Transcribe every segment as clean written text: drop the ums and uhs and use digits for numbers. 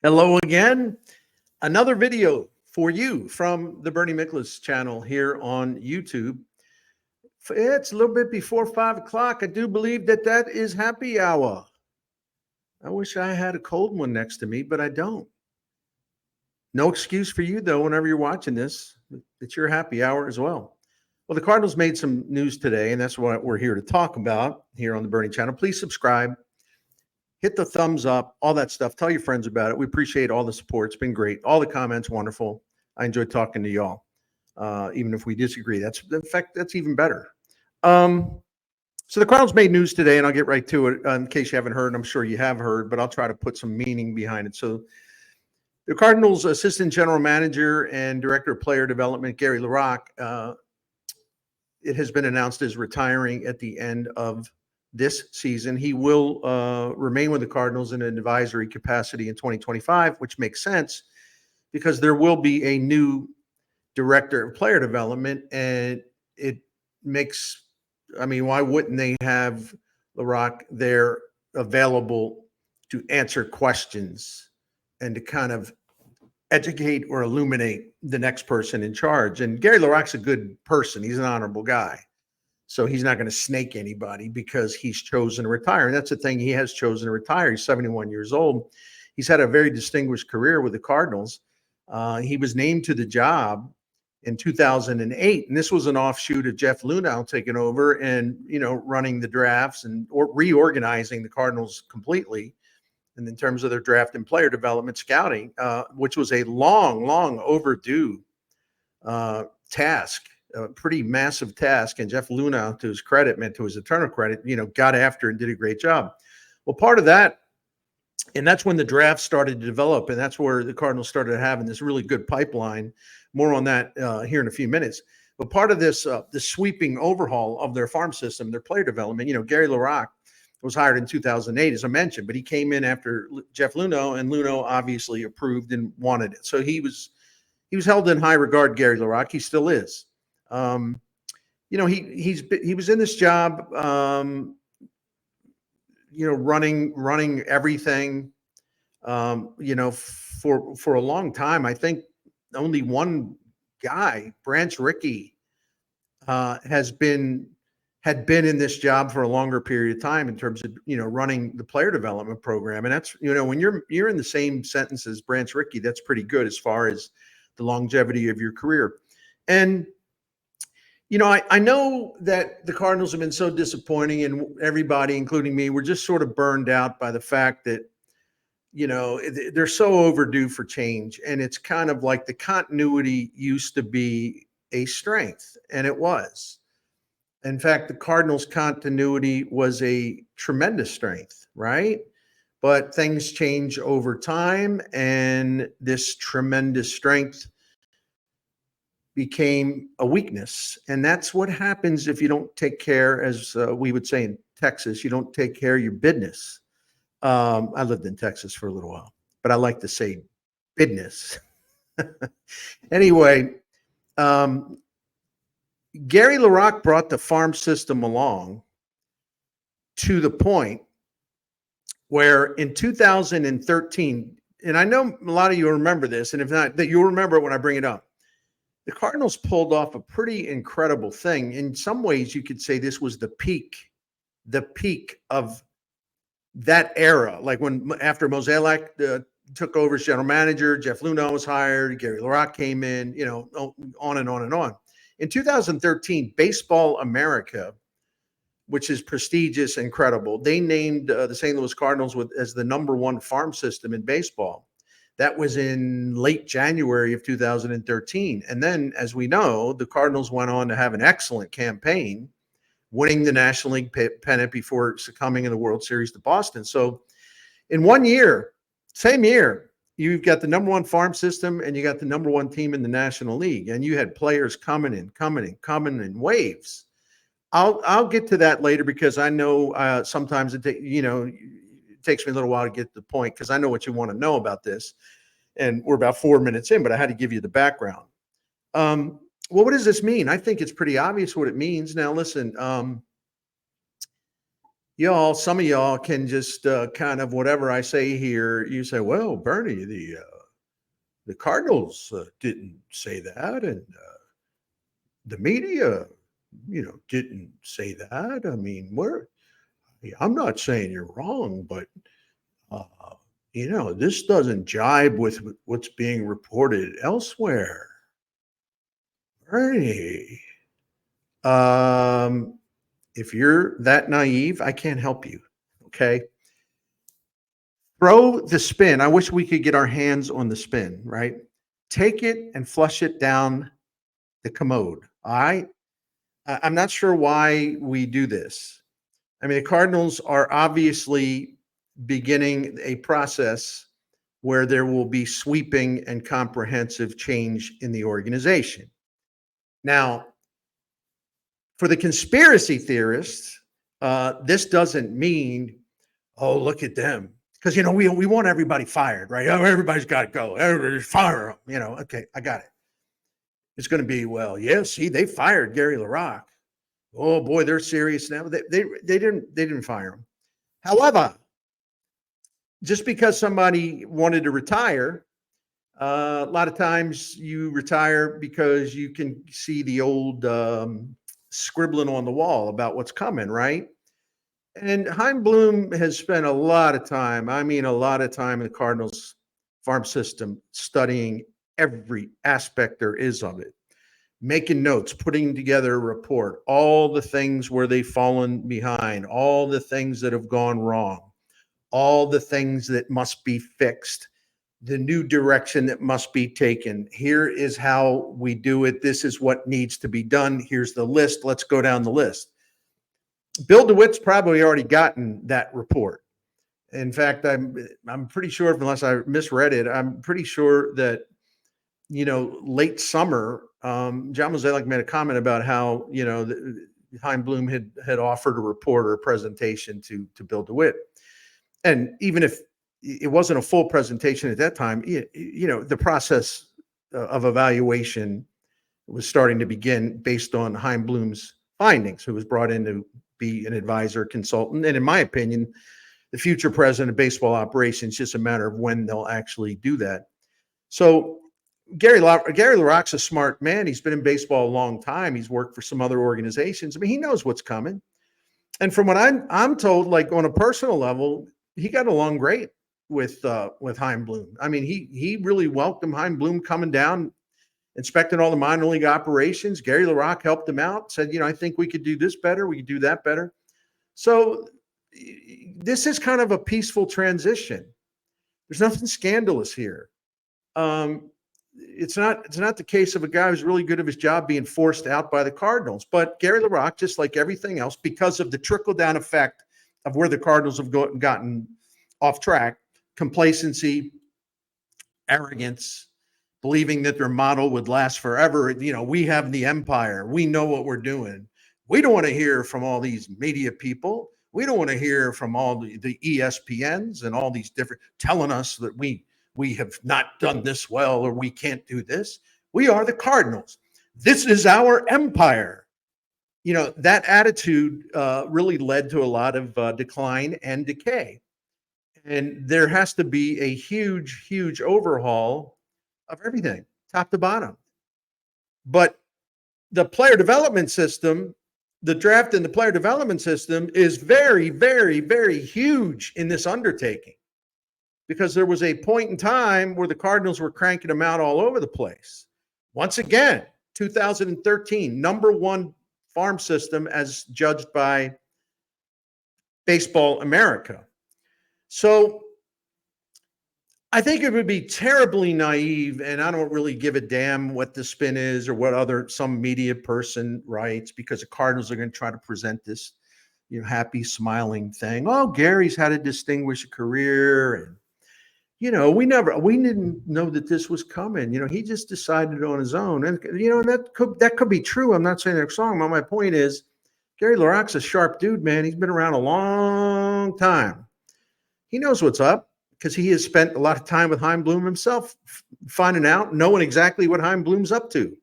Hello again. Another video for you from the Bernie Miklasz channel here on YouTube. It's a little bit before 5 o'clock. I do believe that is happy hour. I wish I had a cold one next to me, but I don't. No excuse for you, though, whenever you're watching this, it's your happy hour as well. Well, the Cardinals made some news today, and that's what we're here to talk about here on the Bernie channel. Please subscribe. Hit the thumbs up, all that stuff. Tell your friends about it. We appreciate all the support. It's been great. All the comments, wonderful. I enjoy talking to y'all, even if we disagree. In fact, that's even better. So the Cardinals made news today, and I'll get right to it in case you haven't heard. I'm sure you have heard, but I'll try to put some meaning behind it. So the Cardinals assistant general manager and director of player development, Gary LaRocque, it has been announced is retiring at the end of this season. He will remain with the Cardinals in an advisory capacity in 2025, which makes sense because there will be a new director of player development. And it makes, why wouldn't they have LaRocque there available to answer questions and to kind of educate or illuminate the next person in charge? And Gary LaRocque's a good person. He's an honorable guy. So he's not going to snake anybody because he's chosen to retire. And that's the thing. He has chosen to retire. He's 71 years old. He's had a very distinguished career with the Cardinals. He was named to the job in 2008. And this was an offshoot of Jeff Luhnow taking over and, running the drafts and reorganizing the Cardinals completely. And in terms of their draft and player development scouting, which was a long overdue task. A pretty massive task, and Jeff Luhnow, to his credit, to his eternal credit, got after and did a great job. Well, part of that, and that's when the draft started to develop, and that's where the Cardinals started having this really good pipeline. More on that here in a few minutes. But part of this, the sweeping overhaul of their farm system, their player development, Gary LaRocque was hired in 2008, as I mentioned, but he came in after Jeff Luhnow, and Luhnow obviously approved and wanted it. So he was held in high regard, Gary LaRocque. He still is. He was in this job, running everything, for a long time. I think only one guy, Branch Rickey, had been in this job for a longer period of time in terms of, running the player development program. And that's, when you're in the same sentence as Branch Rickey, that's pretty good as far as the longevity of your career. And I know that the Cardinals have been so disappointing, and everybody, including me, we're just sort of burned out by the fact that, they're so overdue for change. And it's kind of like the continuity used to be a strength, and it was. In fact, the Cardinals' continuity was a tremendous strength, right? But things change over time, and this tremendous strength became a weakness. And that's what happens if you don't take care, as we would say in Texas, you don't take care of your business. I lived in Texas for a little while, but I like to say business. Anyway, Gary LaRocque brought the farm system along to the point where in 2013, and I know a lot of you remember this, and if not, that you'll remember it when I bring it up. The Cardinals pulled off a pretty incredible thing. In some ways, you could say this was the peak of that era. Like after Mozeliak took over as general manager, Jeff Luhnow was hired, Gary LaRocque came in, on and on and on. In 2013, Baseball America, which is prestigious and credible, they named the St. Louis Cardinals as the #1 farm system in baseball. That was in late January of 2013. And then, as we know, the Cardinals went on to have an excellent campaign, winning the National League pennant before succumbing in the World Series to Boston. So in 1 year, same year, you've got the #1 farm system and you got the #1 team in the National League. And you had players coming in waves. I'll get to that later because I know sometimes it takes me a little while to get to the point because I know what you want to know about this. And we're about 4 minutes in, but I had to give you the background. Well, what does this mean? I think it's pretty obvious what it means. Now, listen, y'all, some of y'all can just kind of whatever I say here, you say, well, Bernie, the Cardinals didn't say that, and the media, didn't say that. I mean, I'm not saying you're wrong, but uh, this doesn't jibe with what's being reported elsewhere. Bernie, um, if you're that naive, I can't help you. Okay. Throw the spin. I wish we could get our hands on the spin, right? Take it and flush it down the commode. All right. I'm not sure why we do this. I mean, the Cardinals are obviously beginning a process where there will be sweeping and comprehensive change in the organization. Now, for the conspiracy theorists, this doesn't mean, oh, look at them. Because, we want everybody fired, right? Oh, everybody's got to go. Everybody fire them. Okay, I got it. It's going to be, well, yeah, see, they fired Gary LaRocque. Oh boy, they're serious now. They didn't fire him. However, just because somebody wanted to retire, a lot of times you retire because you can see the old scribbling on the wall about what's coming, right? And Heim Bloom has spent a lot of time, I mean, a lot of time in the Cardinals farm system studying every aspect there is of it, making notes, putting together a report, all the things where they've fallen behind, all the things that have gone wrong, all the things that must be fixed, the new direction that must be taken. Here is how we do it. This is what needs to be done. Here's the list. Let's go down the list. Bill DeWitt's probably already gotten that report. In fact, I'm pretty sure, unless I misread it, I'm pretty sure that late summer, John Mozeliak made a comment about how Heim Bloom had offered a report or a presentation to Bill DeWitt, and even if it wasn't a full presentation at that time, the process of evaluation was starting to begin based on Heim Bloom's findings, who was brought in to be an advisor, consultant, and in my opinion, the future president of baseball operations. Just a matter of when they'll actually do that. So Gary LaRocque's a smart man. He's been in baseball a long time. He's worked for some other organizations. I mean, he knows what's coming. And from what I'm told, like on a personal level, he got along great with Heim Bloom. I mean, he really welcomed Heim Bloom coming down, inspecting all the minor league operations. Gary LaRocque helped him out, said, I think we could do this better. We could do that better. So this is kind of a peaceful transition. There's nothing scandalous here. It's not the case of a guy who's really good at his job being forced out by the Cardinals. But Gary LaRocque, just like everything else, because of the trickle-down effect of where the Cardinals have gotten off track, complacency, arrogance, believing that their model would last forever. We have the empire. We know what we're doing. We don't want to hear from all these media people. We don't want to hear from all the ESPNs and all these different telling us that we have not done this well or we can't do this. We are the Cardinals. This is our empire. That attitude really led to a lot of decline and decay. And there has to be a huge, huge overhaul of everything, top to bottom. But the player development system, the draft and the player development system is very, very, very huge in this undertaking, because there was a point in time where the Cardinals were cranking them out all over the place. Once again, 2013, number one farm system as judged by Baseball America. So I think it would be terribly naive, and I don't really give a damn what the spin is or what some media person writes, because the Cardinals are going to try to present this, happy, smiling thing. Oh, Gary's had a distinguished career, and we didn't know that this was coming. He just decided on his own, and that could be true. I'm not saying they're wrong, but my point is, Gary LaRocque's a sharp dude, man. He's been around a long time. He knows what's up, because he has spent a lot of time with Heim Bloom himself, finding out, knowing exactly what Heim Bloom's up to.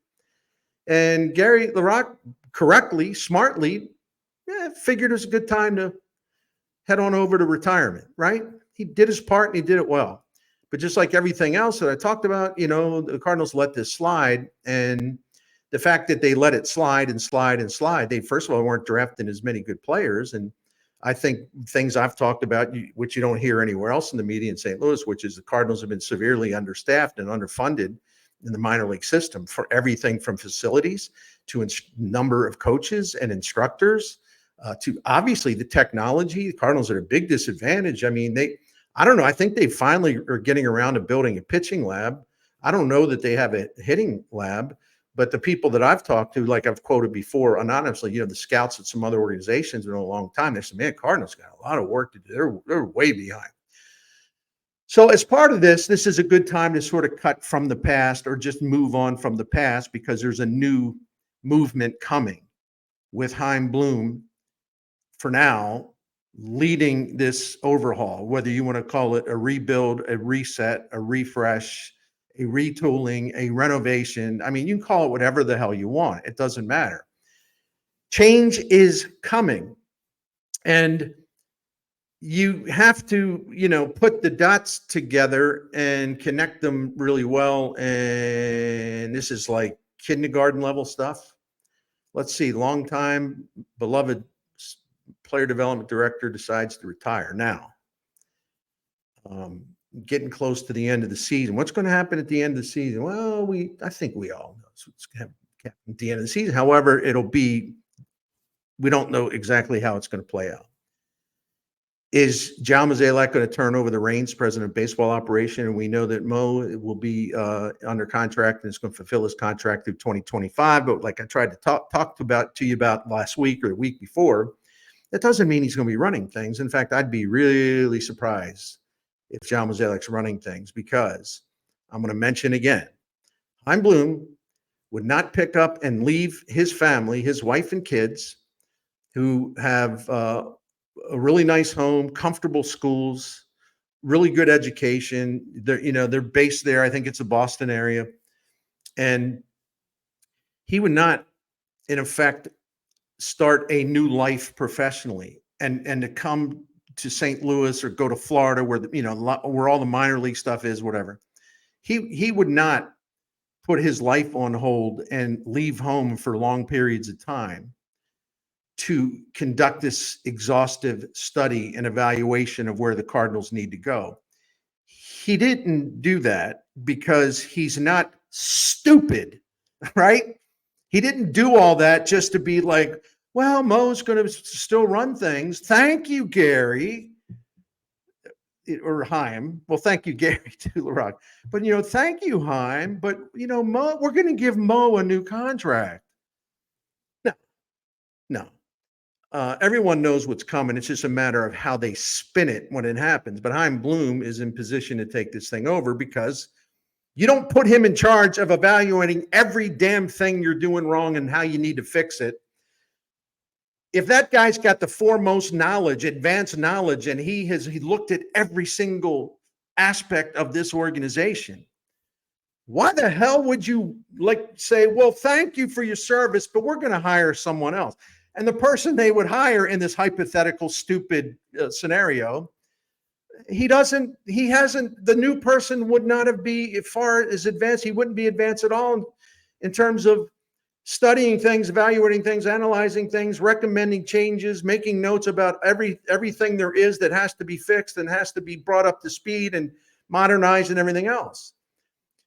And Gary LaRocque correctly, smartly, figured it was a good time to head on over to retirement, right? He did his part and he did it well. But just like everything else that I talked about, the Cardinals let this slide. And the fact that they let it slide and slide and slide, they first of all weren't drafting as many good players. And I think things I've talked about, which you don't hear anywhere else in the media in St. Louis, which is the Cardinals have been severely understaffed and underfunded in the minor league system for everything from facilities to number of coaches and instructors to obviously the technology. The Cardinals are at a big disadvantage. I mean, I don't know. I think they finally are getting around to building a pitching lab. I don't know that they have a hitting lab, but the people that I've talked to, like I've quoted before anonymously, the scouts at some other organizations in a long time, they said, man, Cardinals got a lot of work to do. They're way behind. So as part of this is a good time to sort of cut from the past or just move on from the past because there's a new movement coming with Heim Bloom for now leading this overhaul, whether you want to call it a rebuild, a reset, a refresh, a retooling, a renovation. I mean, you can call it whatever the hell you want. It doesn't matter. Change is coming. And you have to, put the dots together and connect them really well. And this is like kindergarten level stuff. Let's see, longtime beloved player development director decides to retire now. Getting close to the end of the season. What's going to happen at the end of the season? Well, I think we all know what's going to happen at the end of the season. However, we don't know exactly how it's going to play out. Is John Mozeliak going to turn over the reins, president of baseball operation? And we know that Mo will be under contract and is going to fulfill his contract through 2025. But like I tried to talk to you about last week or the week before, that doesn't mean he's going to be running things. In fact, I'd be really surprised if John Mozeliak's running things because I'm going to mention again, Heim Bloom would not pick up and leave his family, his wife and kids, who have a really nice home, comfortable schools, really good education. They're based there. I think it's a Boston area. And he would not, in effect, start a new life professionally and to come to St. Louis or go to Florida where where all the minor league stuff is, whatever. He would not put his life on hold and leave home for long periods of time to conduct this exhaustive study and evaluation of where the Cardinals need to go. He didn't do that because he's not stupid, right? He didn't do all that just to be like, well, Mo's going to still run things. Thank you, Gary. Or Heim. Well, thank you, Gary, too, LaRoc. But, thank you, Heim. But, Mo, we're going to give Mo a new contract. No. Everyone knows what's coming. It's just a matter of how they spin it when it happens. But Heim Bloom is in position to take this thing over because you don't put him in charge of evaluating every damn thing you're doing wrong and how you need to fix it. If that guy's got the foremost knowledge, advanced knowledge, and he looked at every single aspect of this organization, why the hell would you say, well, thank you for your service, but we're going to hire someone else? And the person they would hire in this hypothetical, stupid scenario, the new person would not have be as far as advanced. He wouldn't be advanced at all in terms of studying things, evaluating things, analyzing things, recommending changes, making notes about everything there is that has to be fixed and has to be brought up to speed and modernized and everything else.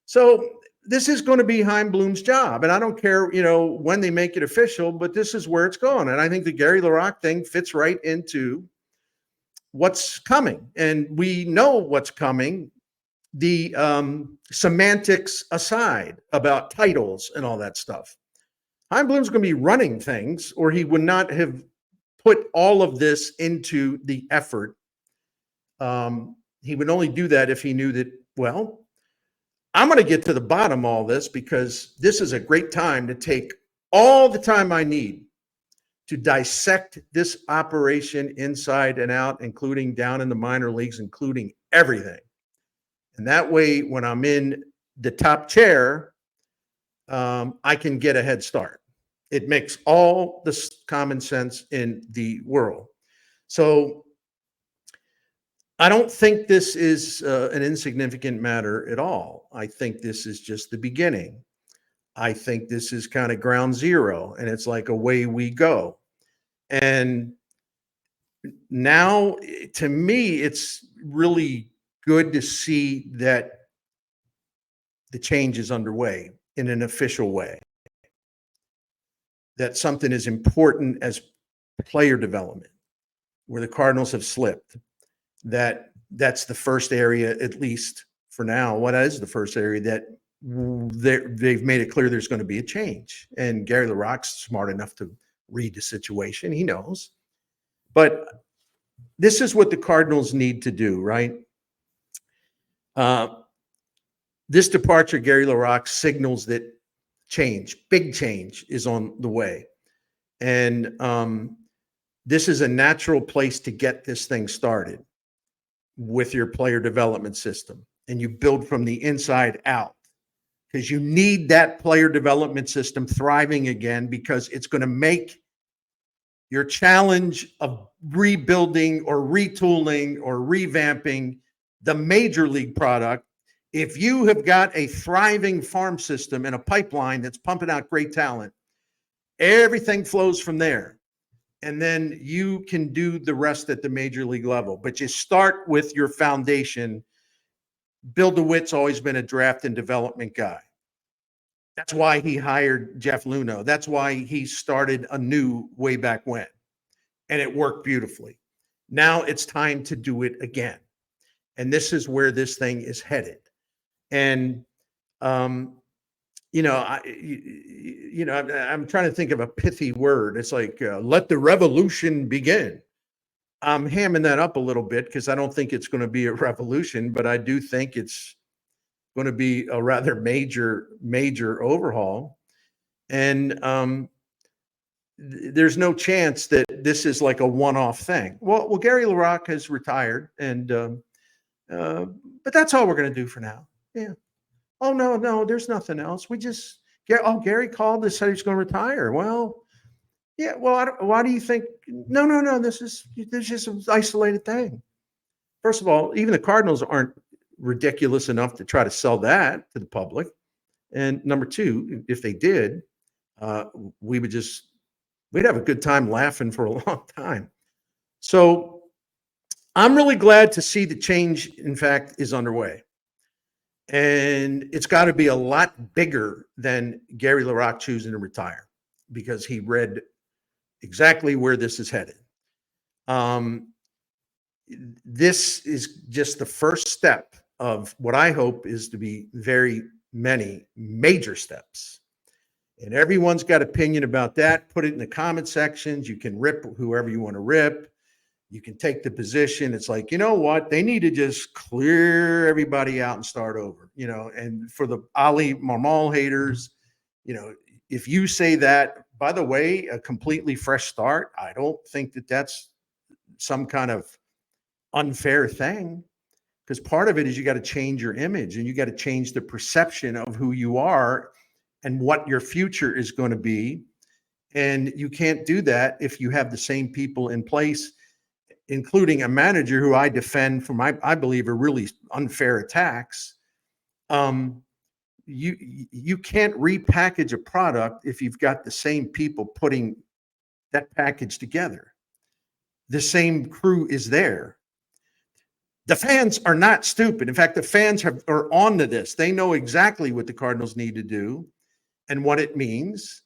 So this is going to be Heim Bloom's job. And I don't care, when they make it official, but this is where it's going. And I think the Gary LaRocque thing fits right into what's coming. And we know what's coming, the semantics aside about titles and all that stuff. Heim Bloom's going to be running things, or he would not have put all of this into the effort. He would only do that if he knew that, well, I'm going to get to the bottom of all this because this is a great time to take all the time I need to dissect this operation inside and out, including down in the minor leagues, including everything. And that way, when I'm in the top chair, I can get a head start. It makes all the common sense in the world. So I don't think this is an insignificant matter at all. I think this is just the beginning. I think this is kind of ground zero, and it's like away we go. And now, to me, it's really good to see that the change is underway in an official way, that something as important as player development, where the Cardinals have slipped, that's the first area, at least for now. What is the first area that they've made it clear there's going to be a change? And Gary LaRocque's smart enough to read the situation. He knows. But this is what the Cardinals need to do, right? This departure, Gary LaRocque, signals that change, big change, is on the way. And this is a natural place to get this thing started with your player development system. And you build from the inside out, because you need that player development system thriving again, because it's going to make your challenge of rebuilding or retooling or revamping the major league product. If you have got a thriving farm system and a pipeline that's pumping out great talent, everything flows from there. And then you can do the rest at the major league level. But you start with your foundation. Bill DeWitt's always been a draft and development guy. That's why he hired Jeff Luhnow. That's why he started anew way back when. And it worked beautifully. Now it's time to do it again. And this is where this thing is headed. And, I'm trying to think of a pithy word. It's like, let the revolution begin. I'm hamming that up a little bit because I don't think it's going to be a revolution, but I do think it's going to be a rather major overhaul. And there's no chance that this is like a one-off thing. Well, Gary LaRocque has retired, and but that's all we're going to do for now. Yeah. Oh, no, there's nothing else. Gary called and said he's going to retire. Well, yeah. Well, why do you think? No. This is just an isolated thing. First of all, even the Cardinals aren't ridiculous enough to try to sell that to the public. And number two, if they did, we'd have a good time laughing for a long time. So I'm really glad to see the change, in fact, is underway. And it's got to be a lot bigger than Gary LaRocque choosing to retire, because he read exactly where this is headed. This is just the first step of what I hope is to be very many major steps. And everyone's got opinion about that. Put it in the comment sections. You can rip whoever you want to rip. You can take the position. It's like, you know what? They need to just clear everybody out and start over, and for the Ali Marmol haters, if you say that, by the way, a completely fresh start, I don't think that that's some kind of unfair thing, because part of it is you got to change your image, and you got to change the perception of who you are and what your future is going to be. And you can't do that if you have the same people in place, including a manager who I defend from, I believe, are really unfair attacks. You can't repackage a product if you've got the same people putting that package together. The same crew is there. The fans are not stupid. In fact, the fans are on to this. They know exactly what the Cardinals need to do and what it means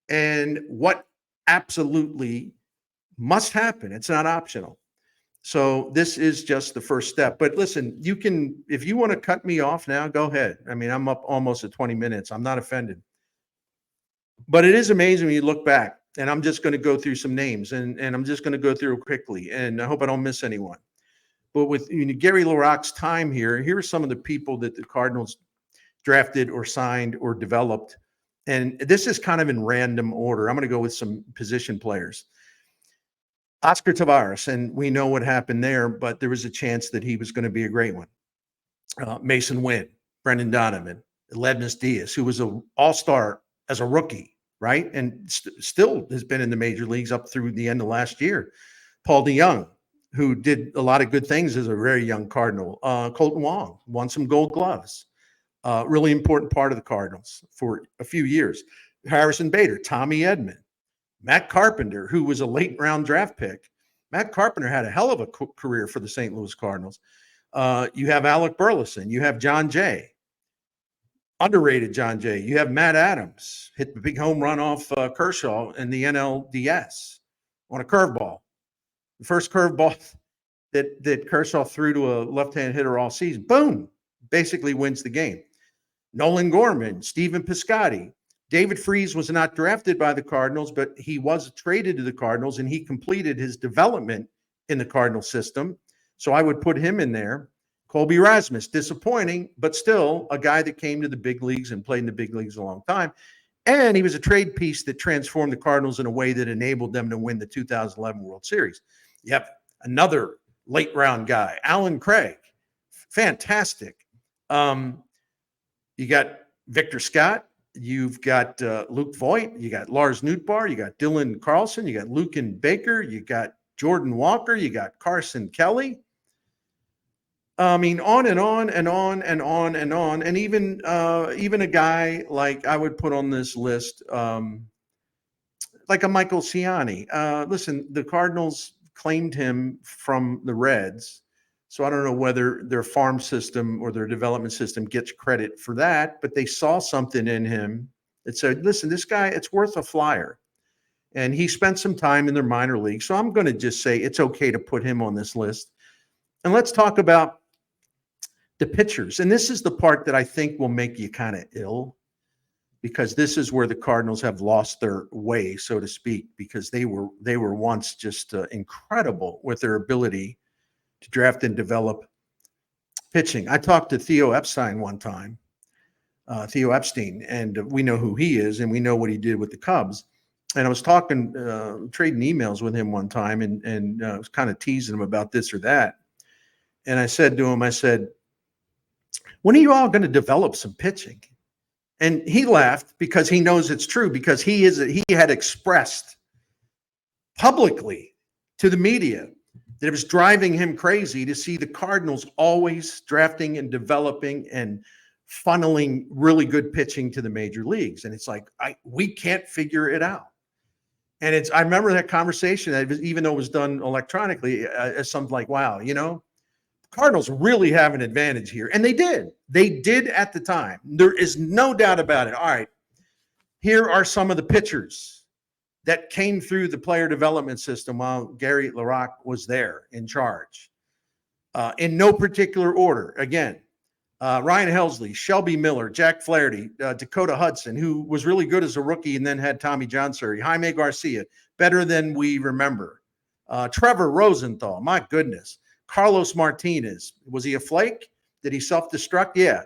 and what absolutely must happen. It's not optional. So this is just the first step. But listen, you can, if you want to cut me off now, go ahead. I mean, I'm up almost at 20 minutes. I'm not offended. But it is amazing when you look back, and I'm just going to go through some names, and I'm just going to go through quickly, and I hope I don't miss anyone. But with Gary LaRocque's time here are some of the people that the Cardinals drafted or signed or developed. And this is kind of in random order. I'm going to go with some position players. Oscar Taveras, and we know what happened there, but there was a chance that he was going to be a great one. Mason Wynn, Brendan Donovan, Ledmus Diaz, who was an all-star as a rookie, right? And still has been in the major leagues up through the end of last year. Paul DeYoung, who did a lot of good things as a very young Cardinal. Colton Wong won some Gold Gloves. Really important part of the Cardinals for a few years. Harrison Bader, Tommy Edman, Matt Carpenter, who was a late round draft pick. Matt Carpenter had a hell of a career for the St. Louis Cardinals. You have Alec Burleson. You have John Jay, underrated John Jay. You have Matt Adams, hit the big home run off Kershaw in the NLDS on a curveball. The first curveball that Kershaw threw to a left-hand hitter all season. Boom, basically wins the game. Nolan Gorman, Stephen Piscotty. David Freese was not drafted by the Cardinals, but he was traded to the Cardinals, and he completed his development in the Cardinal system. So I would put him in there. Colby Rasmus, disappointing, but still a guy that came to the big leagues and played in the big leagues a long time. And he was a trade piece that transformed the Cardinals in a way that enabled them to win the 2011 World Series. Yep, another late round guy, Alan Craig, fantastic. You got Victor Scott. You've got Luke Voigt, you got Lars Nootbaar, you got Dylan Carlson, you got Luken Baker, you got Jordan Walker, you got Carson Kelly. I mean, on and on and on and on and on. And even a guy like I would put on this list, like a Michael Ciani. Listen, the Cardinals claimed him from the Reds. So I don't know whether their farm system or their development system gets credit for that, but they saw something in him that said, listen, this guy, it's worth a flyer. And he spent some time in their minor league. So I'm going to just say it's okay to put him on this list. And let's talk about the pitchers. And this is the part that I think will make you kind of ill, because this is where the Cardinals have lost their way, so to speak, because they were once just incredible with their ability to draft and develop pitching. I talked to Theo Epstein one time, Theo Epstein, and we know who he is, and we know what he did with the Cubs. And I was talking, trading emails with him one time, and I was kind of teasing him about this or that. And I said to him, I said, when are you all going to develop some pitching? And he laughed because he knows it's true, because he had expressed publicly to the media that it was driving him crazy to see the Cardinals always drafting and developing and funneling really good pitching to the major leagues. And it's like, we can't figure it out. And I remember that conversation, even though it was done electronically, as something like, wow, Cardinals really have an advantage here. And they did at the time. There is no doubt about it. All right, here are some of the pitchers that came through the player development system while Gary LaRocque was there in charge. In no particular order. Again, Ryan Helsley, Shelby Miller, Jack Flaherty, Dakota Hudson, who was really good as a rookie and then had Tommy John Surrey, Jaime Garcia, better than we remember. Trevor Rosenthal, my goodness. Carlos Martinez, was he a flake? Did he self-destruct? Yeah.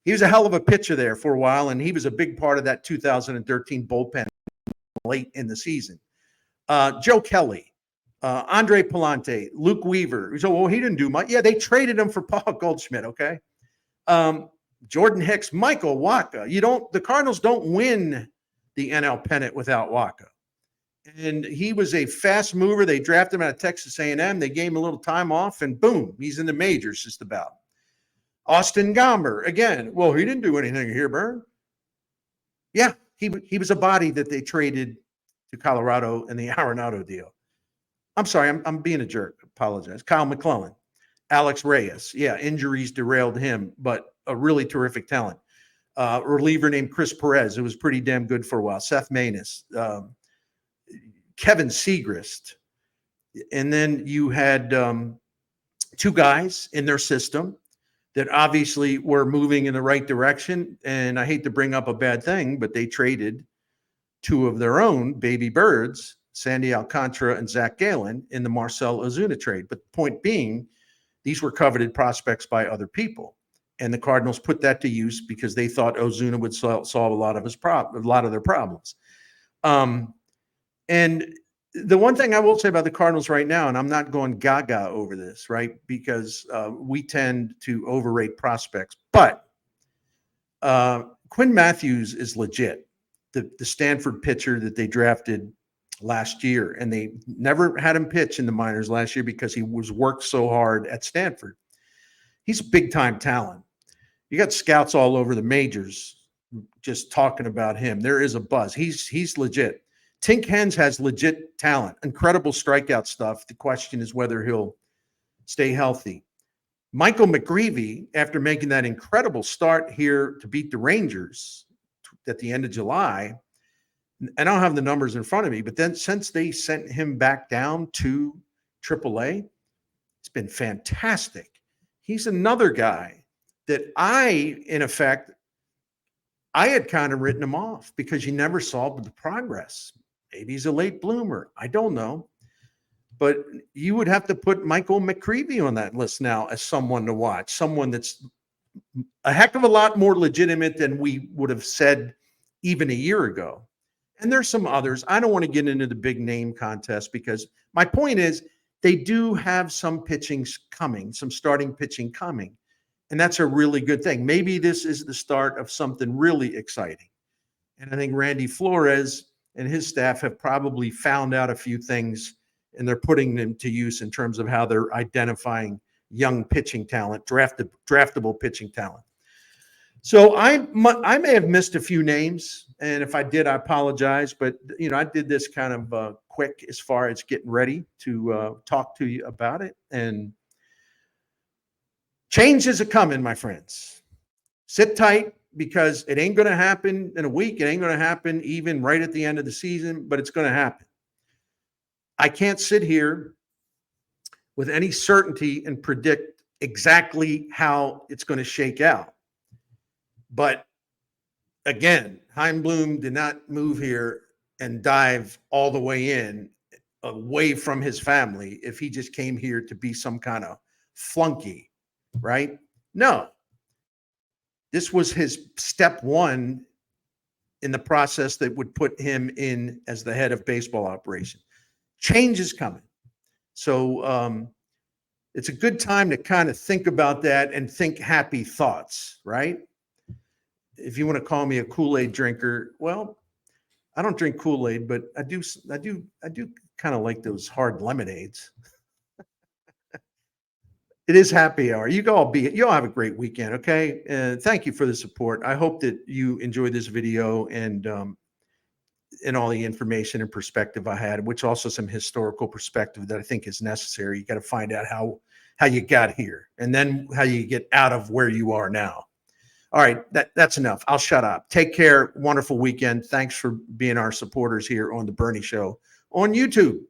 He was a hell of a pitcher there for a while, and he was a big part of that 2013 bullpen late in the season. Joe Kelly, Andre Palante, Luke Weaver. So, well, he didn't do much. Yeah, they traded him for Paul Goldschmidt, okay? Jordan Hicks, Michael Wacha. The Cardinals don't win the NL pennant without Wacha. And he was a fast mover. They drafted him out of Texas A&M. They gave him a little time off, and boom, he's in the majors just about. Austin Gomber, again, well, he didn't do anything here, Bern. Yeah, he was a body that they traded to Colorado in the Arenado deal. I'm sorry, I'm being a jerk. Apologize. Kyle McClellan, Alex Reyes. Yeah, injuries derailed him, but a really terrific talent. Reliever named Chris Perez, who was pretty damn good for a while. Seth Maness, Kevin Segrist. And then you had two guys in their system that obviously were moving in the right direction. And I hate to bring up a bad thing, but they traded two of their own baby birds, Sandy Alcantara and Zach Gallen, in the Marcell Ozuna trade. But the point being, these were coveted prospects by other people. And the Cardinals put that to use because they thought Ozuna would solve a lot of their problems. And the one thing I will say about the Cardinals right now, and I'm not going gaga over this, right? Because we tend to overrate prospects, but Quinn Matthews is legit. The Stanford pitcher that they drafted last year, and they never had him pitch in the minors last year because he was worked so hard at Stanford. He's a big-time talent. You got scouts all over the majors just talking about him. There is a buzz. He's legit. Tink Hens has legit talent, incredible strikeout stuff. The question is whether he'll stay healthy. Michael McGreevy, after making that incredible start here to beat the Rangers at the end of July, I don't have the numbers in front of me, but then since they sent him back down to AAA, it's been fantastic. He's another guy that in effect, I had kind of written him off because you never saw the progress. Maybe he's a late bloomer. I don't know. But you would have to put Michael McCreevy on that list now as someone to watch, someone that's a heck of a lot more legitimate than we would have said even a year ago. And there's some others. I don't want to get into the big name contest because my point is they do have some pitching coming, some starting pitching coming. And that's a really good thing. Maybe this is the start of something really exciting. And I think Randy Flores and his staff have probably found out a few things, and they're putting them to use in terms of how they're identifying young pitching talent, draftable pitching talent. So I may have missed a few names, and if I did, I apologize. But I did this kind of quick as far as getting ready to talk to you about it. And change is a coming, my friends. Sit tight because it ain't going to happen in a week. It ain't going to happen even right at the end of the season, but it's going to happen. I can't sit here with any certainty and predict exactly how it's going to shake out. But again, Heim Bloom did not move here and dive all the way in, away from his family, if he just came here to be some kind of flunky, right? No. This was his step one in the process that would put him in as the head of baseball operations. Change is coming. So it's a good time to kind of think about that and think happy thoughts, right? If you want to call me a Kool-Aid drinker, well, I don't drink Kool-Aid, but I do kind of like those hard lemonades. It is happy hour. You all have a great weekend, okay? And thank you for the support. I hope that you enjoyed this video and all the information and perspective I had, which also some historical perspective that I think is necessary. You got to find out how you got here and then how you get out of where you are now. All right, that's enough. I'll shut up. Take care. Wonderful weekend. Thanks for being our supporters here on The Bernie Show on YouTube.